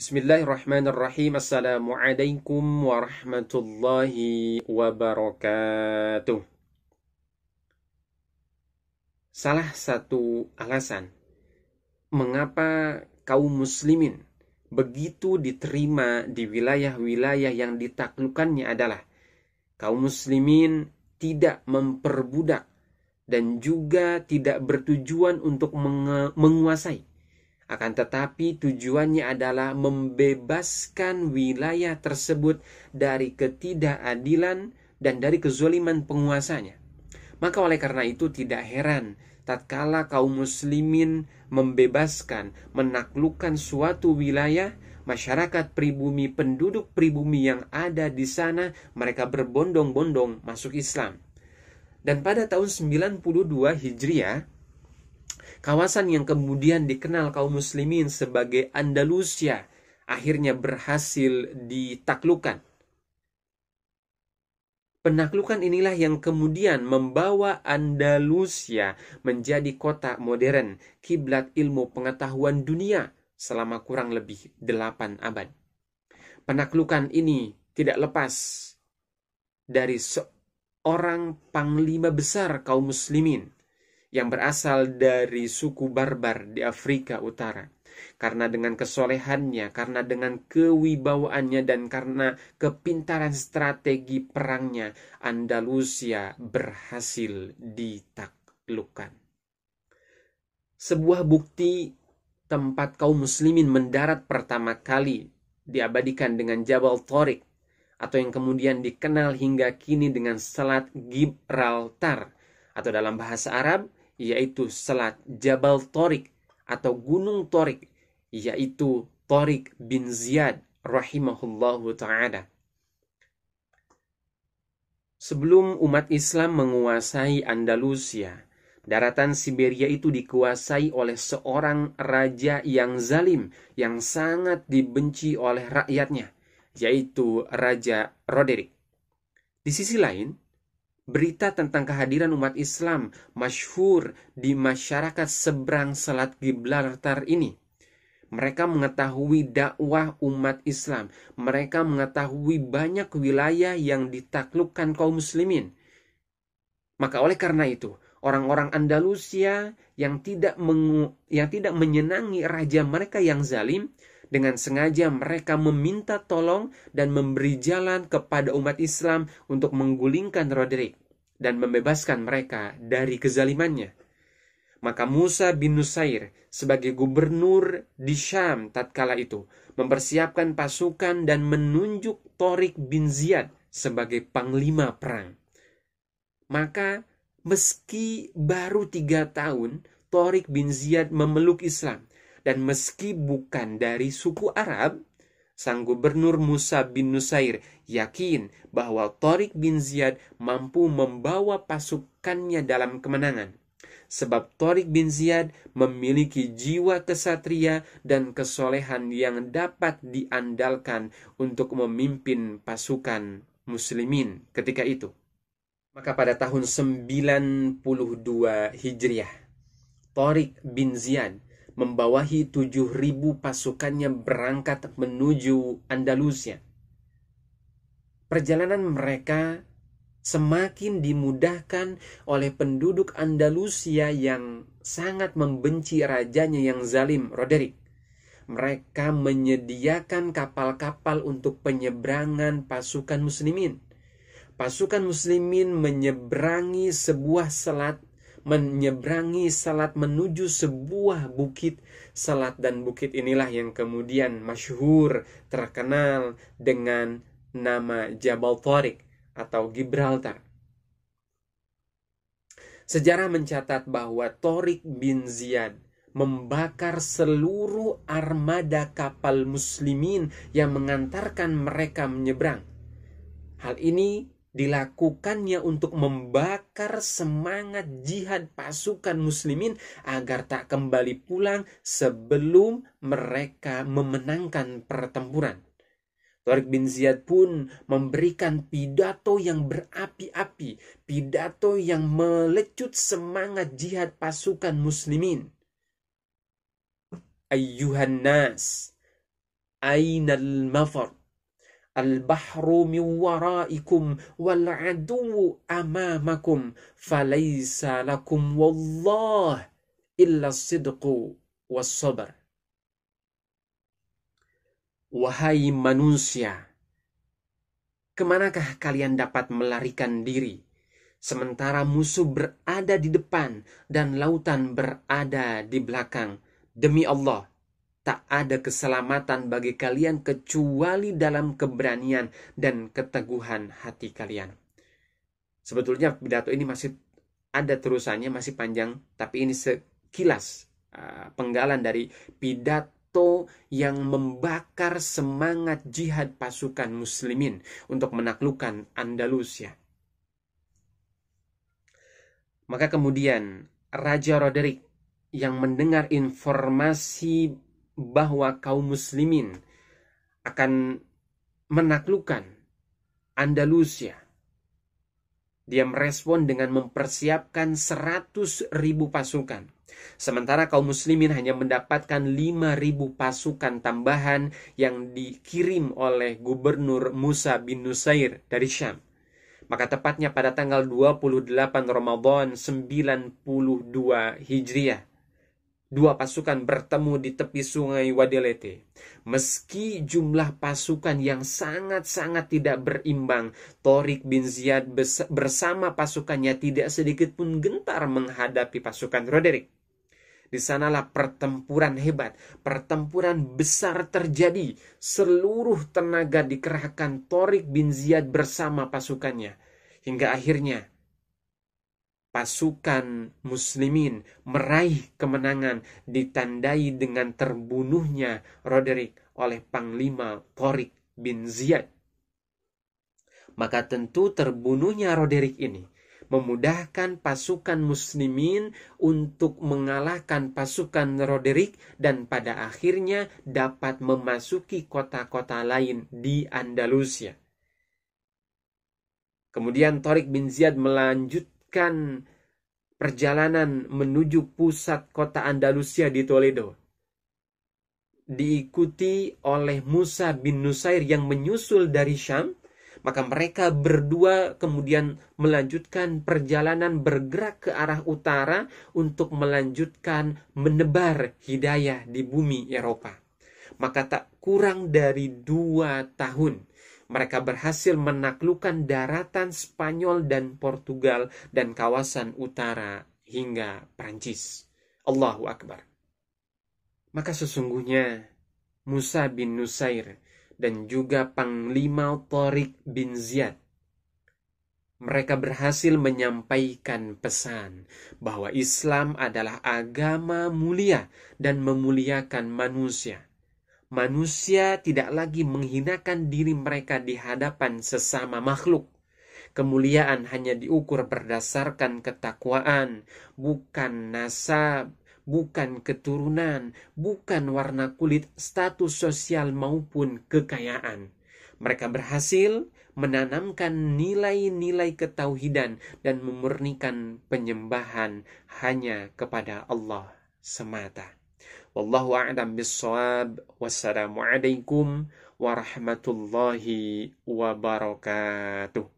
Bismillahirrahmanirrahim. Assalamualaikum warahmatullahi wabarakatuh. Salah satu alasan mengapa kaum muslimin begitu diterima di wilayah-wilayah yang ditaklukkannya adalah kaum muslimin tidak memperbudak dan juga tidak bertujuan untuk menguasai. Akan tetapi tujuannya adalah membebaskan wilayah tersebut dari ketidakadilan dan dari kezaliman penguasanya. Maka oleh karena itu tidak heran tatkala kaum muslimin membebaskan, menaklukkan suatu wilayah, masyarakat pribumi, penduduk pribumi yang ada di sana, mereka berbondong-bondong masuk Islam. Dan pada tahun 92 Hijriah, kawasan yang kemudian dikenal kaum muslimin sebagai Andalusia akhirnya berhasil ditaklukkan. Penaklukan inilah yang kemudian membawa Andalusia menjadi kota modern, kiblat ilmu pengetahuan dunia selama kurang lebih 8 abad. Penaklukan ini tidak lepas dari seorang panglima besar kaum muslimin yang berasal dari suku Barbar di Afrika Utara. Karena dengan kesolehannya, karena dengan kewibawaannya, dan karena kepintaran strategi perangnya, Andalusia berhasil ditaklukkan. Sebuah bukti tempat kaum muslimin mendarat pertama kali diabadikan dengan Jabal Tariq, atau yang kemudian dikenal hingga kini dengan Selat Gibraltar, atau dalam bahasa Arab yaitu Selat Jabal Tariq atau Gunung Tariq, yaitu Tariq bin Ziyad rahimahullahu ta'ala. Sebelum umat Islam menguasai Andalusia, daratan Siberia itu dikuasai oleh seorang raja yang zalim, yang sangat dibenci oleh rakyatnya, yaitu Raja Roderick. Di sisi lain, berita tentang kehadiran umat Islam masyhur di masyarakat seberang Selat Gibraltar ini. Mereka mengetahui dakwah umat Islam. Mereka mengetahui banyak wilayah yang ditaklukkan kaum muslimin. Maka oleh karena itu, orang-orang Andalusia yang tidak menyenangi raja mereka yang zalim, dengan sengaja mereka meminta tolong dan memberi jalan kepada umat Islam untuk menggulingkan Roderick dan membebaskan mereka dari kezalimannya. Maka Musa bin Nusair sebagai gubernur di Syam tatkala itu mempersiapkan pasukan dan menunjuk Tariq bin Ziyad sebagai panglima perang. Maka meski baru 3 tahun, Tariq bin Ziyad memeluk Islam. Dan meski bukan dari suku Arab, sang gubernur Musa bin Nusair yakin bahwa Tariq bin Ziyad mampu membawa pasukannya dalam kemenangan. Sebab Tariq bin Ziyad memiliki jiwa kesatria dan kesolehan yang dapat diandalkan untuk memimpin pasukan muslimin ketika itu. Maka pada tahun 92 Hijriah, Tariq bin Ziyad membawahi 7.000 pasukannya berangkat menuju Andalusia. Perjalanan mereka semakin dimudahkan oleh penduduk Andalusia yang sangat membenci rajanya yang zalim, Roderick. Mereka menyediakan kapal-kapal untuk penyeberangan pasukan muslimin. Pasukan muslimin menyeberangi sebuah selat, menuju sebuah bukit. Selat dan bukit inilah yang kemudian masyhur, terkenal dengan nama Jabal Tariq atau Gibraltar. Sejarah mencatat bahwa Tariq bin Ziyad membakar seluruh armada kapal muslimin yang mengantarkan mereka menyeberang. Hal ini dilakukannya untuk membakar semangat jihad pasukan muslimin agar tak kembali pulang sebelum mereka memenangkan pertempuran. Tariq bin Ziyad pun memberikan pidato yang berapi-api, pidato yang melecut semangat jihad pasukan muslimin. Ayyuhan nas, Ainal mafar? Al-bahru min waraikum wal aduwu amamakum falaysa lakum wallah illa sidqu was sabar. Wahai manusia, kemanakah kalian dapat melarikan diri sementara musuh berada di depan dan lautan berada di belakang? Demi Allah, tak ada keselamatan bagi kalian kecuali dalam keberanian dan keteguhan hati kalian. Sebetulnya pidato ini masih ada terusannya, masih panjang, tapi ini sekilas penggalan dari pidato yang membakar semangat jihad pasukan muslimin untuk menaklukkan Andalusia. Maka kemudian Raja Roderick yang mendengar informasi bahwa kaum muslimin akan menaklukkan Andalusia, dia merespon dengan mempersiapkan 100.000 pasukan. Sementara kaum muslimin hanya mendapatkan 5.000 pasukan tambahan yang dikirim oleh Gubernur Musa bin Nusair dari Syam. Maka tepatnya pada tanggal 28 Ramadan 92 Hijriah, dua pasukan bertemu di tepi sungai Wadelete. Meski jumlah pasukan yang sangat-sangat tidak berimbang, Tariq bin Ziyad bersama pasukannya tidak sedikit pun gentar menghadapi pasukan Roderick. Di sanalah pertempuran hebat, pertempuran besar terjadi. Seluruh tenaga dikerahkan Tariq bin Ziyad bersama pasukannya. Hingga akhirnya pasukan muslimin meraih kemenangan ditandai dengan terbunuhnya Roderick oleh Panglima Tariq bin Ziyad. Maka tentu terbunuhnya Roderick ini memudahkan pasukan muslimin untuk mengalahkan pasukan Roderick dan pada akhirnya dapat memasuki kota-kota lain di Andalusia. Kemudian Tariq bin Ziyad melanjutkan perjalanan menuju pusat kota Andalusia di Toledo. Diikuti oleh Musa bin Nusair yang menyusul dari Syam. Maka mereka berdua kemudian melanjutkan perjalanan bergerak ke arah utara untuk melanjutkan menebar hidayah di bumi Eropa. Maka tak kurang dari 2 tahun mereka berhasil menaklukkan daratan Spanyol dan Portugal dan kawasan utara hingga Prancis. Allahu Akbar. Maka sesungguhnya Musa bin Nusair dan juga Panglima Tariq bin Ziyad, mereka berhasil menyampaikan pesan bahwa Islam adalah agama mulia dan memuliakan manusia. Manusia tidak lagi menghinakan diri mereka di hadapan sesama makhluk. Kemuliaan hanya diukur berdasarkan ketakwaan, bukan nasab, bukan keturunan, bukan warna kulit, status sosial maupun kekayaan. Mereka berhasil menanamkan nilai-nilai ketauhidan dan memurnikan penyembahan hanya kepada Allah semata. Wallahu a'lam bissawab. Wassalamualaikum warahmatullahi wabarakatuh.